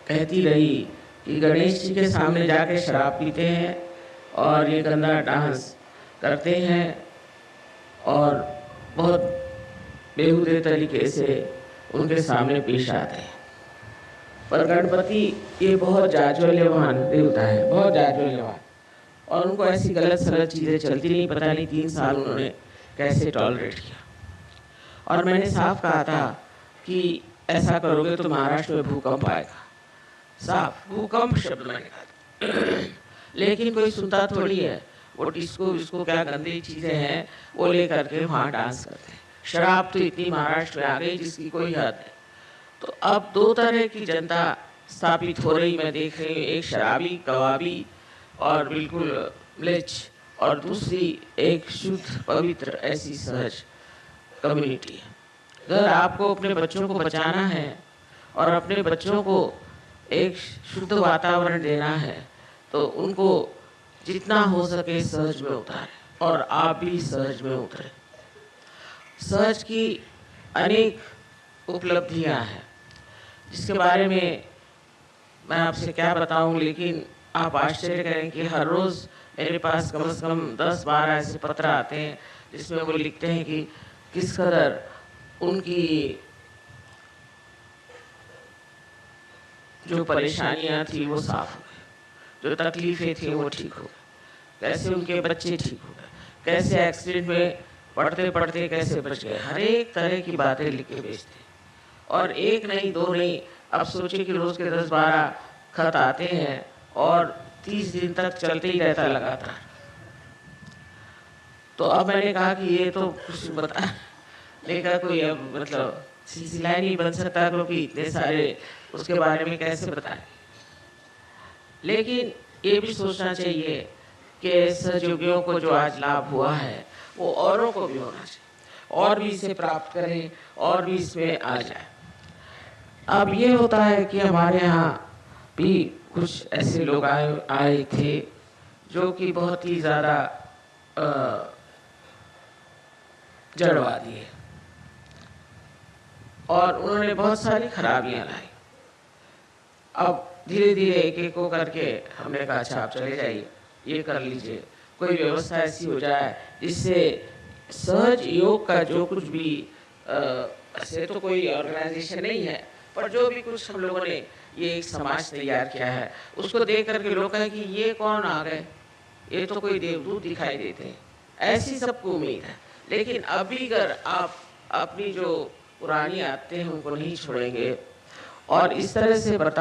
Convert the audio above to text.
कहती रही कि गणेश जी के सामने जाके शराब पीते हैं और ये गंदा डांस करते हैं और बहुत बेहुदे तरीके से उनके सामने पेश आते हैं। पर गणपति ये बहुत जाज्वल्यमान देवता है, बहुत जाज्वल्यमान, और उनको ऐसी गलत सलत चीज़ें चलती नहीं। पता नहीं 3 साल उन्होंने कैसे टॉलरेट किया। और मैंने साफ कहा था कि ऐसा करोगे तो महाराष्ट्र में भूकंप आएगा। साफ भूकंप शब्द मैंने कहा। लेकिन कोई सुनता थोड़ी है। वो डिस्को इसको क्या गंदी चीज़ें हैं वो ले करके वहाँ डांस करते हैं। शराब तो इतनी महाराष्ट्र में आ गई जिसकी कोई हद नहीं। तो अब 2 तरह की जनता स्थापित हो रही मैं देख रही हूँ। एक शराबी कबाबी और बिल्कुल म्लेच्छ, और दूसरी एक शुद्ध पवित्र ऐसी सहज कम्युनिटी है। अगर आपको अपने बच्चों को बचाना है और अपने बच्चों को एक शुद्ध वातावरण देना है तो उनको जितना हो सके सहज में उतारें, और आप भी सहज में उतरें। सहज की अनेक उपलब्धियां हैं जिसके बारे में मैं आपसे क्या बताऊं, लेकिन आप आश्चर्य करें कि हर रोज़ मेरे पास कम से कम 10-12 ऐसे पत्र आते हैं जिसमें वो लिखते हैं कि किस कदर उनकी जो परेशानियां थी वो साफ हो गई, जो तकलीफ़ें थी वो ठीक हो गई, कैसे उनके बच्चे ठीक हो गए, कैसे एक्सीडेंट में पढ़ते पढ़ते कैसे बच गए। हर एक तरह की बातें लिख के भेजते हैं, और एक नहीं दो नहीं, अब सोचिए कि रोज़ के 10-12 खत आते हैं और 30 दिन तक चलते ही रहता लगातार। तो अब मैंने कहा कि ये तो कुछ बताने का कोई अब मतलब सिलसिला नहीं बन सकता, क्योंकि इतने सारे उसके बारे में कैसे बताएं। लेकिन ये भी सोचना चाहिए कि सहयोगियों को जो आज लाभ हुआ है वो औरों को भी होना चाहिए, और भी इसे प्राप्त करें और भी इसमें आ जाए। अब ये होता है कि हमारे यहाँ भी कुछ ऐसे लोग आए थे जो कि बहुत ही ज़्यादा जड़वादी है, और उन्होंने बहुत सारी खराबियां लाई। अब धीरे धीरे एक एक को करके हमने कहा अच्छा आप चले जाइए, ये कर लीजिए, कोई व्यवस्था ऐसी हो जाए जिससे सहज योग का जो कुछ भी ऐसे तो कोई ऑर्गेनाइजेशन नहीं है, पर जो भी कुछ हम लोगों ने ये एक समाज तैयार किया है उसको देख करके लोग कहें कि ये कौन आ गए, ये तो कोई देवदूत दिखाई देते हैं, ऐसी सबको उम्मीद है। लेकिन अभी अगर आप अपनी जो पुरानी आदतें हैं उनको नहीं छोड़ेंगे और इस तरह से बता